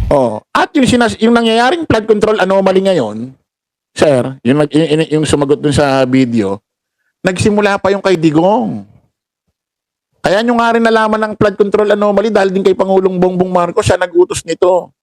Oh, at yung nangyayaring flood control anomaly ngayon, sir, yung sumagot dun sa video, nagsimula pa yung kay Digong. Kaya nyo nga rin nalaman ng flood control anomaly dahil din kay Pangulong Bongbong Marcos, siya nag-utos nito.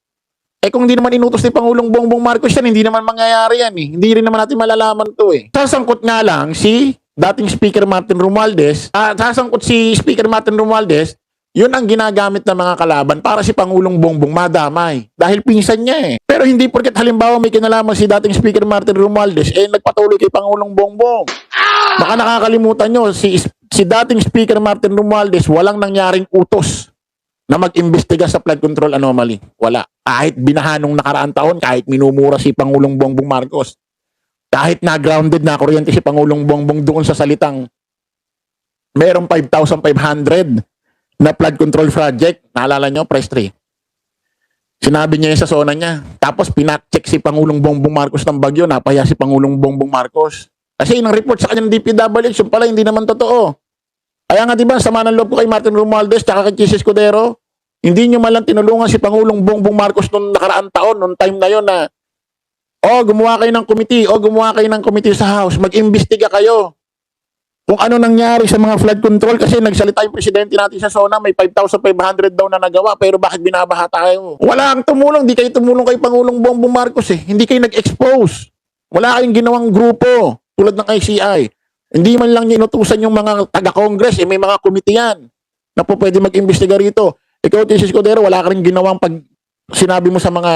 Eh kung hindi naman inutos ni Pangulong Bongbong Marcos yan, hindi naman mangyayari yan eh. Hindi rin naman natin malalaman to eh. Sasangkot nga lang si dating Speaker Martin Romualdez, sasangkot si Speaker Martin Romualdez, yun ang ginagamit ng mga kalaban para si Pangulong Bongbong madamay. Dahil pinsan niya eh. Pero hindi porket halimbawa may kinalaman si dating Speaker Martin Romualdez, eh nagpatuloy kay Pangulong Bongbong. Baka nakakalimutan nyo, si dating Speaker Martin Romualdez, walang nangyaring utos na mag-imbestiga sa flood control anomaly. Wala. Kahit binaha nung nakaraang taon, kahit minumura si Pangulong Bongbong Marcos, kahit na-grounded na kuryente si Pangulong Bongbong doon sa salitang merong 5,500 na flood control project, naalala nyo, press 3. Sinabi niya yun sa zona niya. Tapos pinak-check si Pangulong Bongbong Marcos ng bagyo, napaya si Pangulong Bongbong Marcos. Kasi yung report sa kanyang DPWH, yung pala hindi naman totoo. Kaya nga diba, sama ng loob ko kay Martin Romualdez tsaka kay Chis Escudero, hindi nyo malang tinulungan si Pangulong Bongbong Marcos noong nakaraang taon, noong time na yon na, gumawa kayo ng committee sa House, mag-imbestiga kayo kung ano nangyari sa mga flood control kasi nagsalita yung presidente natin sa SONA, may 5,500 daw na nagawa, pero bakit binabaha tayo? Wala kang tumulong, di kayo tumulong kay Pangulong Bongbong Marcos eh. Hindi kayo nag-expose. Wala kayong ginawang grupo tulad ng ICI. Hindi man lang inutusan yung mga taga-Congress, eh, may mga komite yan na po pwede mag-imbestiga rito. Ikaw, Chis Escudero, wala ka rin ginawang pag sinabi mo sa mga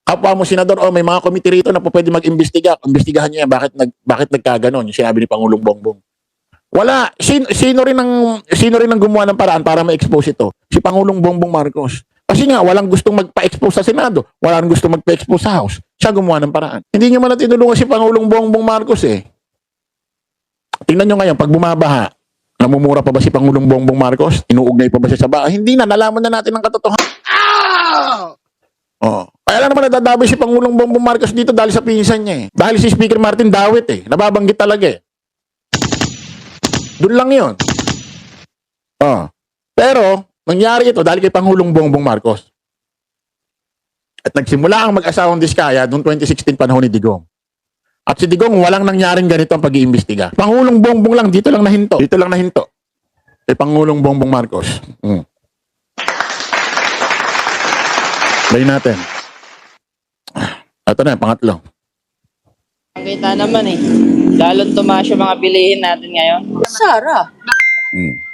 kapwa mo senador, may mga komite rito na po pwede mag-imbestiga. Imbestigahan niyo yan, bakit nagkaganon, yung sinabi ni Pangulong Bongbong. Wala. Sino rin ang gumawa ng paraan para ma-expose ito? Si Pangulong Bongbong Marcos. Kasi nga, walang gustong magpa-expose sa Senado. Walang gustong magpa-expose sa House. Siya gumawa ng paraan. Hindi nyo man tinulungan si Pangulong Bongbong Marcos eh. Tingnan nyo ngayon, pag bumabaha, namumura pa ba si Pangulong Bongbong Marcos? Inuugnay pa ba siya sa bahay? Hindi na. Nalaman na natin ang katotohanan. Oh. Kaya lang naman nadadabay si Pangulong Bongbong Marcos dito dahil sa pinsan niya eh. Dahil si Speaker Martin Dawit eh. Nababanggit talaga eh. Doon lang yun. Oh. Pero, nangyari ito dahil kay Pangulong Bongbong Marcos. At nagsimula ang mag-asawang diskaya noong 2016 panahon ni Digong. At si Digong, walang nangyaring ganito ang pag-iimbestiga. Pangulong Bongbong lang, dito lang nahinto. Dito lang nahinto. Kay Pangulong Bongbong Marcos. Bayin natin. Ito na, pangatlo. Kita naman eh. Lalong tumaas yung mga bilihin natin ngayon. Sara.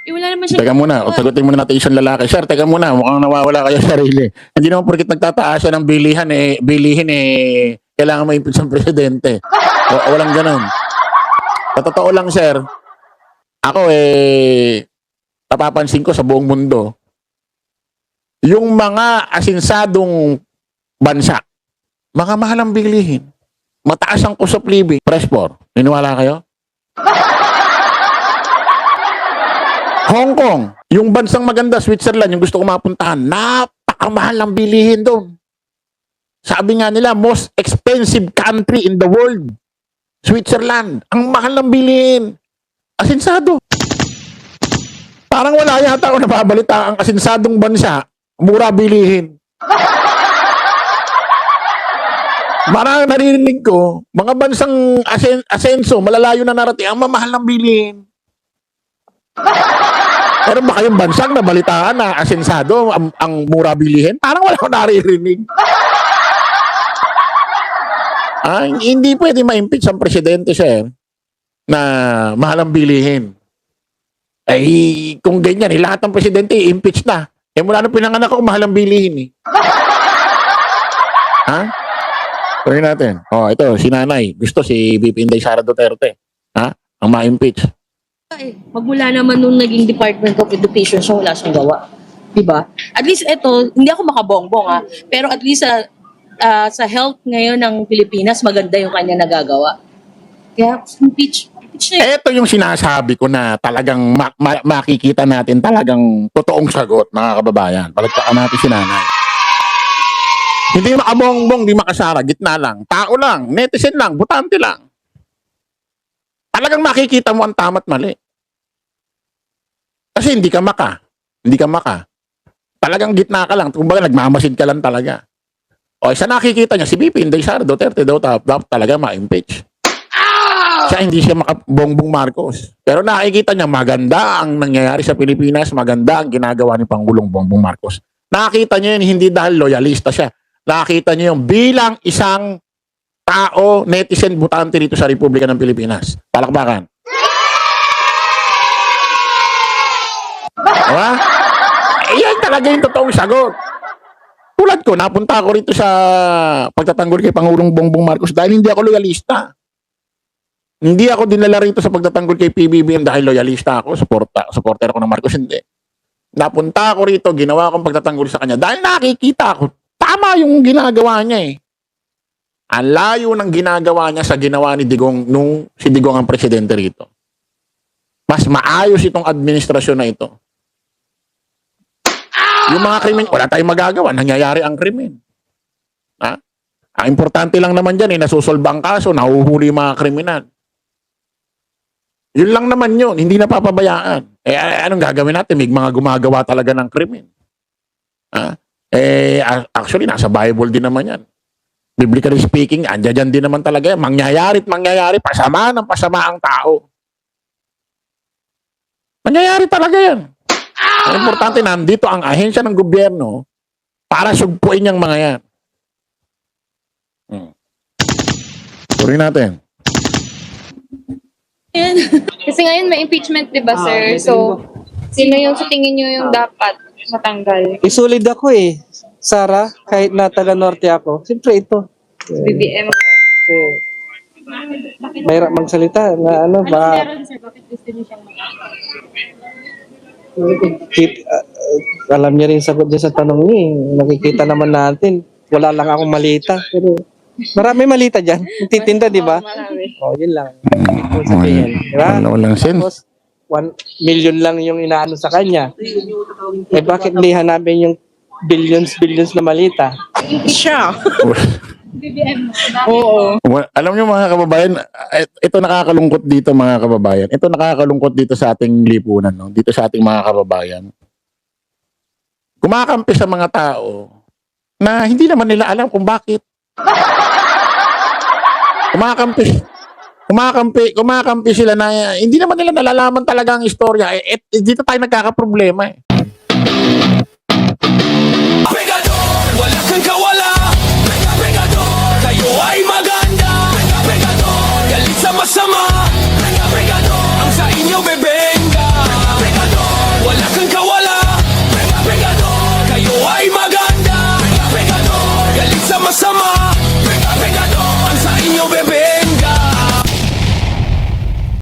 Wala naman siya. Teka muna, sagutin muna natin isang lalaki. Sir, teka muna, mukhang nawawala kayo sa sarili. Hindi naman porkit nagtataas siya ng bilihin kailangan ma-impeach ang presidente. Walang ganun. Sa totoo lang, sir, ako napapansin ko sa buong mundo, yung mga asinsadong bansa, mga mahalang bilihin, mataas ang cost of living, press 4. Niniwala kayo? Hong Kong, yung bansang maganda, Switzerland, yung gusto ko mapuntahan, napakamahal ang bilihin doon. Sabi nga nila, most expensive country in the world. Switzerland, ang mahal ng bilihin. Asinsado. Parang wala yata ako nababalita ang asinsadong bansa, mura bilihin. Marang narinig ko, mga bansang asenso, malalayo na narating, ang mamahal ng bilihin. Pero ba kayong bansang nabalitaan na asensado ang mura bilihin? Parang wala ko naririnig. Hindi pwede ma-impeach ang presidente, sir, na mahal ang bilihin. Kung ganyan, lahat ng presidente i-impeach na. Mula nung pinanganak ako, mahal ang bilihin. Ha? Tuloy natin. Ito, si nanay. Gusto si VP Inday Sara Duterte. Ha? Ang ma-impeach. Magmula naman nung naging Department of Education siya, wala siyang gawa. Diba? At least ito, hindi ako makabongbong ha, pero at least sa health ngayon ng Pilipinas, maganda yung kanya nagagawa. Kaya, impeach siya. Ito yung sinasabi ko na talagang makikita natin talagang totoong sagot, mga kababayan. Palagpakan natin si nanay. Hindi makabongbong, hindi makasara, gitna lang. Tao lang, netizen lang, butante lang. Talagang makikita mo ang tama't mali. Kasi hindi ka maka. Talagang gitna ka lang. Kumbaga, nagmamasid ka lang talaga. O, sa nakikita niya, si BP Inday Sara Duterte daw dapat talaga ma-impeach. Siya, hindi siya Bongbong Marcos. Pero nakikita niya, maganda ang nangyayari sa Pilipinas, maganda ang ginagawa ni Pangulong Bongbong Marcos. Nakita niya yun, hindi dahil loyalista siya. Nakita niya yun bilang isang tao, netizen, butante dito sa Republika ng Pilipinas. Palakpakan. Diba? Yan talaga yung totoong sagot. Tulad ko, napunta ako rito sa pagtatanggol kay Pangulong Bongbong Marcos dahil hindi ako loyalista. Hindi ako dinala rito sa pagtatanggol kay PBBM dahil loyalista ako, supporter ako ng Marcos, hindi. Napunta ako rito, ginawa akong pagtatanggol sa kanya dahil nakikita ako, tama yung ginagawa niya eh. Ang layo ng ginagawa niya sa ginawa ni Digong nung si Digong ang presidente rito. Mas maayos itong administrasyon na ito. Yung mga krimen, wala tayong magagawa, nangyayari ang krimen. Ha? Ang importante lang naman dyan, nasusolba ang kaso, nahuhuli yung mga kriminal. Yun lang naman yun, hindi napapabayaan. Anong gagawin natin? May mga gumagawa talaga ng krimen. Ha? Actually, nasa Bible din naman yan. Biblically speaking, andyan din naman talaga yan. Mangyayari't mangyayari, pasama ng pasama ang tao. Mangyayari talaga yan. Ang importante, nandito ang ahensya ng gobyerno para sugpuin yung mga yan. Tuloy natin. Kasi ngayon may impeachment, di ba, sir? So, sino yung sa tingin nyo yung dapat matanggal? Isulid ako eh, Sara, kahit na taga Norte ako. Siyempre ito. BBM. Kasi mahirap magsalita na ano ba. Alam niya rin sagot niya sa tanong niya. Nakikita naman natin. Wala lang akong malita. Pero marami malita dyan. Titinda, di ba? Oh, yun lang. Kung sabihin. Diba? Walang sense. Tapos, 1 million lang yung inaano sa kanya. Eh bakit hindi hanapin yung billions na malita? Alam niyo mga kababayan, ito nakakalungkot dito mga kababayan. Ito nakakalungkot dito sa ating lipunan, no? Dito sa ating mga kababayan. Kumakampi sa mga tao na hindi naman nila alam kung bakit. Kumakampi sila na hindi naman nila nalalaman talaga ang istorya. Dito tayo nagkakaproblema eh.